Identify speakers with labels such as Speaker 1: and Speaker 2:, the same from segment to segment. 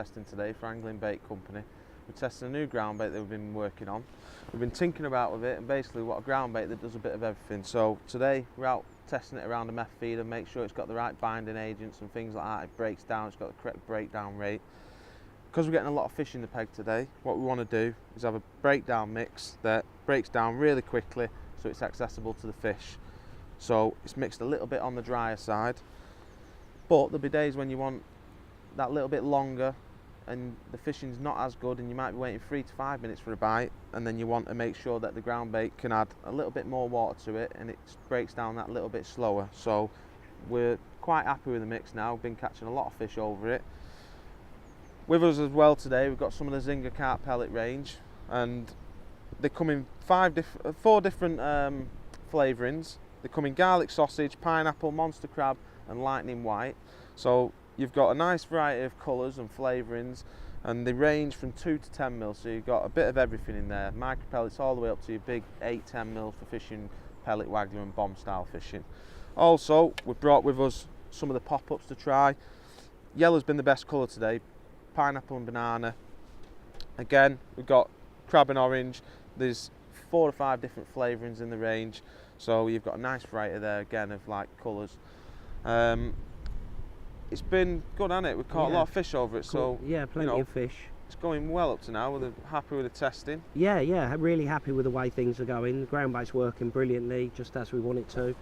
Speaker 1: testing today for Angling Bait Company. We're testing a new ground bait that we've been working on. We've been tinkering about with it, and basically what a ground bait that does a bit of everything. So today we're out testing it around a meth feeder, make sure it's got the right binding agents and things like that. It breaks down, it's got the correct breakdown rate. Because we're getting a lot of fish in the peg today, what we want to do is have a breakdown mix that breaks down really quickly so it's accessible to the fish. So it's mixed a little bit on the drier side, but there'll be days when you want that little bit longer and the fishing's not as good, and you might be waiting 3 to 5 minutes for a bite, and then you want to make sure that the ground bait can add a little bit more water to it and it breaks down that little bit slower. So we're quite happy with the mix now. We've been catching a lot of fish over it. With us as well today, we've got some of the Zinger carp pellet range, and they come in 4 different flavourings. They come in garlic sausage, pineapple, monster crab and lightning white. So you've got a nice variety of colours and flavourings, and they range from 2 to 10 mil, so you've got a bit of everything in there. Micro pellets all the way up to your big 8-10 mil for fishing, pellet waggler and bomb style fishing. Also, we've brought with us some of the pop-ups to try. Yellow's been the best colour today, pineapple and banana. Again, we've got crab and orange. There's 4 or 5 different flavourings in the range, so you've got a nice variety there again of like colours. It's been good, hasn't it? We've caught a lot of fish over it, so
Speaker 2: yeah, plenty of fish.
Speaker 1: It's going well up to now. We're happy with the testing.
Speaker 2: Yeah, really happy with the way things are going. The ground bait's working brilliantly, just as we want it to.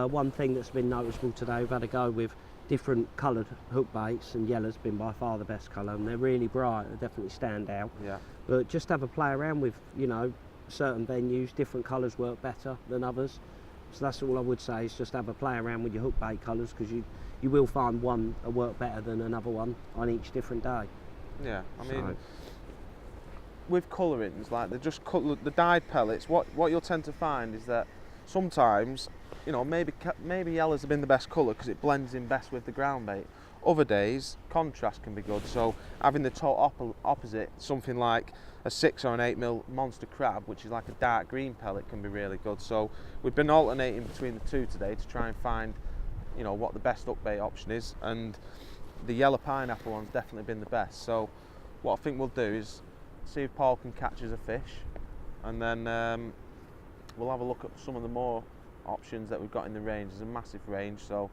Speaker 2: One thing that's been noticeable today, we've had a go with different coloured hook baits, and yellow's been by far the best colour, and they're really bright. They definitely stand out. Yeah. But just have a play around with, you know, certain venues. Different colours work better than others. So that's all I would say, is just have a play around with your hook bait colours, because you will find one will work better than another one on each different day. Yeah, I mean,
Speaker 1: with colourings, like the dyed pellets, what you'll tend to find is that sometimes, you know, maybe yellows have been the best colour because it blends in best with the ground bait. Other days, contrast can be good, so having the total opposite, something like a 6 or an 8 mil monster crab, which is like a dark green pellet, can be really good. So we've been alternating between the two today to try and find, you know, what the best hook bait option is, and the yellow pineapple one's definitely been the best. So what I think we'll do is see if Paul can catch us a fish, and then we'll have a look at some of the more options that we've got in the range. There's a massive range, so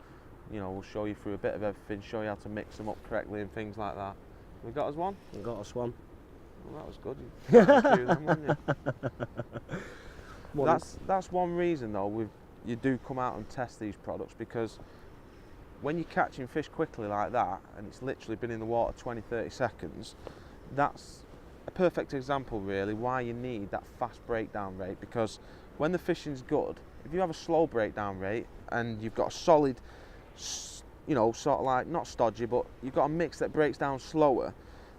Speaker 1: you know, we'll show you through a bit of everything, show you how to mix them up correctly and things like that. We got us one?
Speaker 2: We got us one.
Speaker 1: Well, that was good. You got a few of them, weren't you? That's one reason though you do come out and test these products, because when you're catching fish quickly like that, and it's literally been in the water 20-30 seconds, that's a perfect example really why you need that fast breakdown rate. Because when the fishing's good, if you have a slow breakdown rate and you've got a solid, you know, sort of like, not stodgy, but you've got a mix that breaks down slower,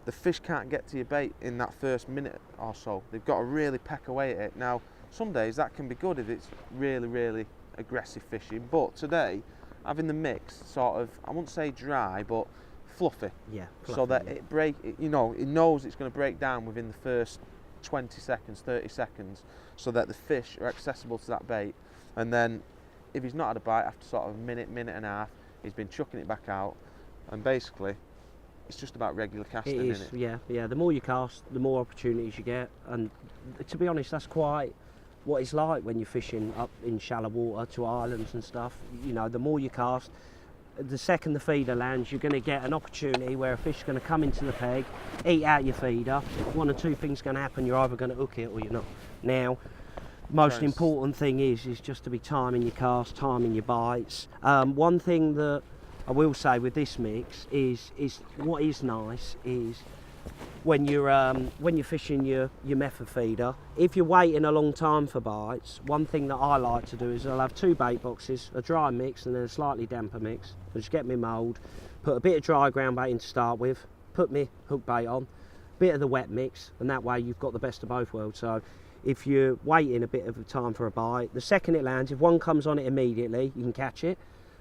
Speaker 1: the fish can't get to your bait in that first minute or so. They've got to really peck away at it. Now, some days that can be good if it's really, really aggressive fishing, but today, having the mix sort of, I wouldn't say dry, but fluffy.
Speaker 2: Yeah, fluffy,
Speaker 1: so that you know, it knows it's going to break down within the first 20 seconds, 30 seconds, so that the fish are accessible to that bait. And then, if he's not had a bite after sort of a minute and a half, he's been chucking it back out, and basically, it's just about regular casting, isn't it?
Speaker 2: Yeah. The more you cast, the more opportunities you get, and to be honest, that's quite what it's like when you're fishing up in shallow water to islands and stuff. You know, the more you cast, the second the feeder lands, you're going to get an opportunity where a fish is going to come into the peg, eat out your feeder. One or two things going to happen. You're either going to hook it or you're not. Now, most important thing is just to be timing your cast, timing your bites. One thing that I will say with this mix is what is nice is when you're fishing your method feeder, if you're waiting a long time for bites, one thing that I like to do is I'll have 2 bait boxes, a dry mix and then a slightly damper mix. I'll just get my mould, put a bit of dry ground bait in to start with, put my hook bait on, bit of the wet mix, and that way you've got the best of both worlds. So if you're waiting a bit of time for a bite, the second it lands, if one comes on it immediately, you can catch it.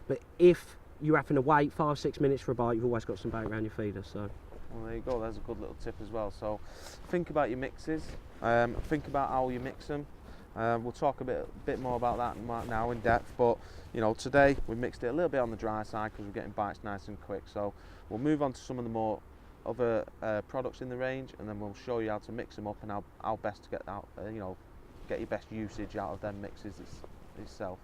Speaker 2: But if you're having to wait 5-6 minutes for a bite, you've always got some bait around your feeder. So,
Speaker 1: well, there you go. There's a good little tip as well. So, think about your mixes. Think about how you mix them. We'll talk a bit more about that now in depth. But you know, today we mixed it a little bit on the dry side because we're getting bites nice and quick. So, we'll move on to some of the more other products in the range, and then we'll show you how to mix them up and how best to get out, you know, get your best usage out of them mixes itself.